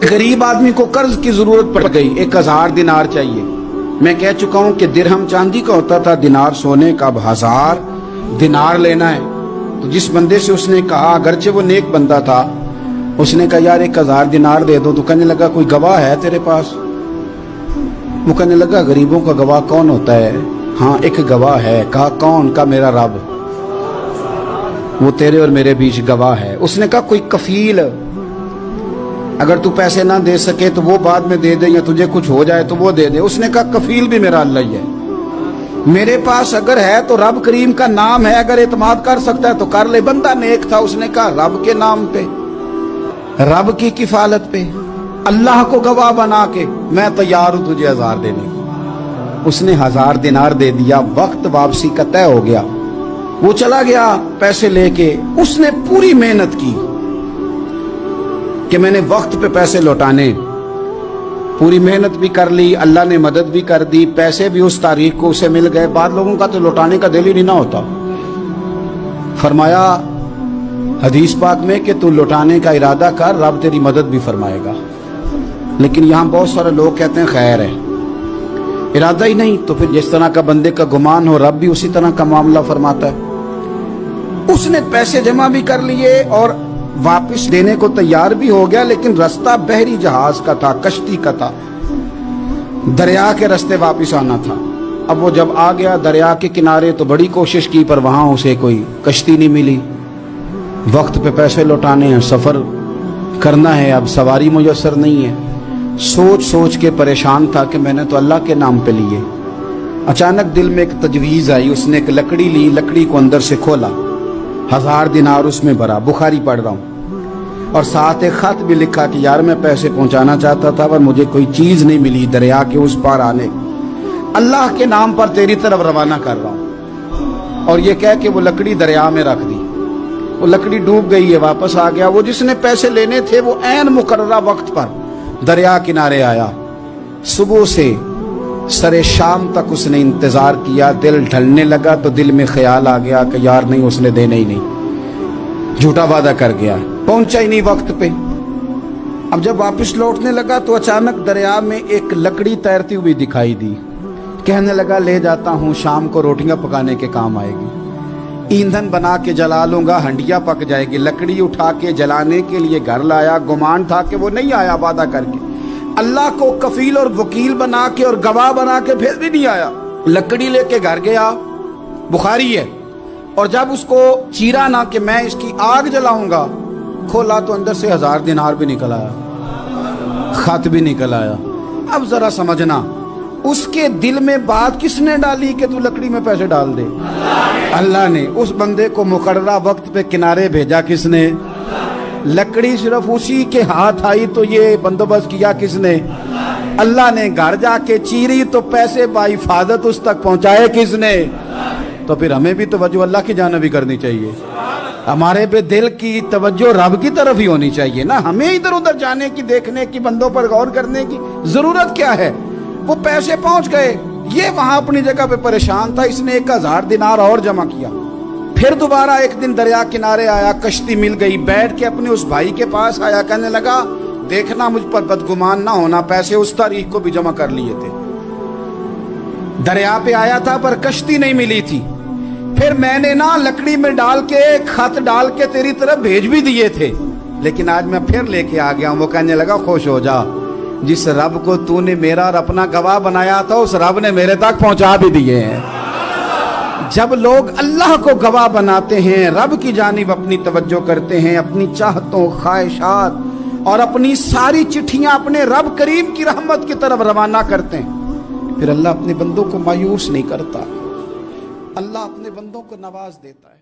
गरीब आदमी को कर्ज की जरूरत पड़ गई, 1000 दिनार चाहिए। मैं कह चुका हूं कि दिरहम चांदी का होता था, दिनार सोने का। अब 1000 दिनार लेना है। तो जिस बंदे से उसने कहा, अगरचे वो नेक बंदा था, उसने कहा यार 1000 दिनार दे दो। तो कहने लगा कोई गवाह है तेरे पास? वो कहने लगा गरीबों का गवाह कौन होता है? हाँ एक गवाह है। कहा कौन? का मेरा रब, वो तेरे और मेरे बीच गवाह है। उसने कहा कोई कफील, अगर तू पैसे ना दे सके तो वो बाद में दे दे, या तुझे कुछ हो जाए तो वो दे दे। उसने कहा कफील भी मेरा अल्लाह ही है। मेरे पास अगर है तो रब करीम का नाम है, अगर एतमाद कर सकता है तो कर ले। बंदा नेक था, उसने कहा रब के नाम पे, रब की किफालत पे, अल्लाह को गवाह बना के मैं तैयार हूं तुझे 1000 देने को। उसने 1000 दिनार दे दिया। वक्त वापसी का तय हो गया। वो चला गया पैसे लेके। उसने पूरी मेहनत की कि मैंने वक्त पे पैसे लौटाने, पूरी मेहनत भी कर ली, अल्लाह ने मदद भी कर दी, पैसे भी उस तारीख को उसे मिल गए। बाद लोगों का तो लौटाने का दिल ही नहीं ना होता। फरमाया हदीस पाक में कि तू लौटाने का इरादा कर, रब तेरी मदद भी फरमाएगा। लेकिन यहां बहुत सारे लोग कहते हैं खैर है, इरादा ही नहीं। तो फिर जिस तरह का बंदे का गुमान हो, रब भी उसी तरह का मामला फरमाता है। उसने पैसे जमा भी कर लिए और वापस देने को तैयार भी हो गया, लेकिन रास्ता बहरी जहाज का था, कश्ती का था, दरिया के रास्ते वापस आना था। अब वो जब आ गया दरिया के किनारे तो बड़ी कोशिश की, पर वहां उसे कोई कश्ती नहीं मिली। वक्त पे पैसे लौटाने हैं, सफर करना है, अब सवारी मुयस्सर नहीं है। सोच सोच के परेशान था कि मैंने तो अल्लाह के नाम पे लिए। अचानक दिल में एक तजवीज आई। उसने एक लकड़ी ली, लकड़ी को अंदर से खोला, 1000 दिनार उसमें भरा। बुखारी पढ़ रहा हूं, और साथ एक खत भी लिखा कि यार मैं पैसे पहुंचाना चाहता था पर मुझे कोई चीज नहीं मिली दरिया के उस पार आने, अल्लाह के नाम पर तेरी तरफ रवाना कर रहा हूं। और ये कह के वो लकड़ी दरिया में रख दी। वो लकड़ी डूब गई है, वापस आ गया। वो जिसने पैसे लेने थे वो ऐन मुकर्ररा वक्त पर दरिया किनारे आया। सुबह से सरे शाम तक उसने इंतजार किया। दिल ढलने लगा तो दिल में ख्याल आ गया कि यार नहीं, उसने देने ही नहीं, झूठा वादा कर गया, पहुंचा ही नहीं वक्त पे। अब जब वापस लौटने लगा तो अचानक दरिया में एक लकड़ी तैरती हुई दिखाई दी। कहने लगा ले जाता हूं, शाम को रोटियां पकाने के काम आएगी, ईंधन बना के जला लूंगा, हंडिया पक जाएगी। लकड़ी उठा के जलाने के लिए घर लाया। गुमान था कि वो नहीं आया वादा करके। अल्लाह को कफील और वकील बना के और गवाह बना के फिर भी नहीं आया। लकड़ी लेके घर गया, बुखारी है। और जब उसको चीरा ना कि मैं इसकी आग जलाऊंगा, खोला तो अंदर से 1000 दिनार भी निकल आया, खत भी निकल आया। अब जरा समझना, उसके दिल में बात किसने डाली कि तू लकड़ी में पैसे डाल दे? अल्लाह ने। उस बंदे को मुकर्ररा वक्त पे किनारे भेजा किसने? लकड़ी सिर्फ उसी के हाथ आई तो ये बंदोबस्त किया किसने? अल्लाह ने। घर जाके चीरी तो पैसे बाहिफाजत उस तक पहुंचाए किसने? तो फिर हमें भी तवज्जो अल्लाह की जानिब भी करनी चाहिए। हमारे पे दिल की तवज्जो रब की तरफ ही होनी चाहिए ना। हमें इधर उधर जाने की, देखने की, बंदों पर गौर करने की जरूरत क्या है? वो पैसे पहुंच गए, ये वहां अपनी जगह पे परेशान था। इसने 1000 दिनार और जमा किया। फिर दोबारा एक दिन दरिया किनारे आया, कश्ती मिल गई, बैठ के अपने उस भाई के पास आया। कहने लगा देखना मुझ पर बदगुमान ना होना, पैसे उस तारीख को भी जमा कर लिए थे। दरिया पे आया था पर कश्ती नहीं मिली थी। फिर मैंने ना लकड़ी में डाल के, खत डाल के तेरी तरफ भेज भी दिए थे, लेकिन आज मैं फिर लेके आ गया हूं। वो कहने लगा खुश हो जा, जिस रब को तूने मेरा और अपना गवाह बनाया था उस रब ने मेरे तक पहुंचा भी दिए हैं। जब लोग अल्लाह को गवाह बनाते हैं, रब की जानिब अपनी तवज्जो करते हैं, अपनी चाहतों, ख्वाहिशात और अपनी सारी चिट्ठियां अपने रब करीम की रहमत की तरफ रवाना करते हैं, फिर अल्लाह अपने बंदों को मायूस नहीं करता। अल्लाह अपने बंदों को नवाज देता है।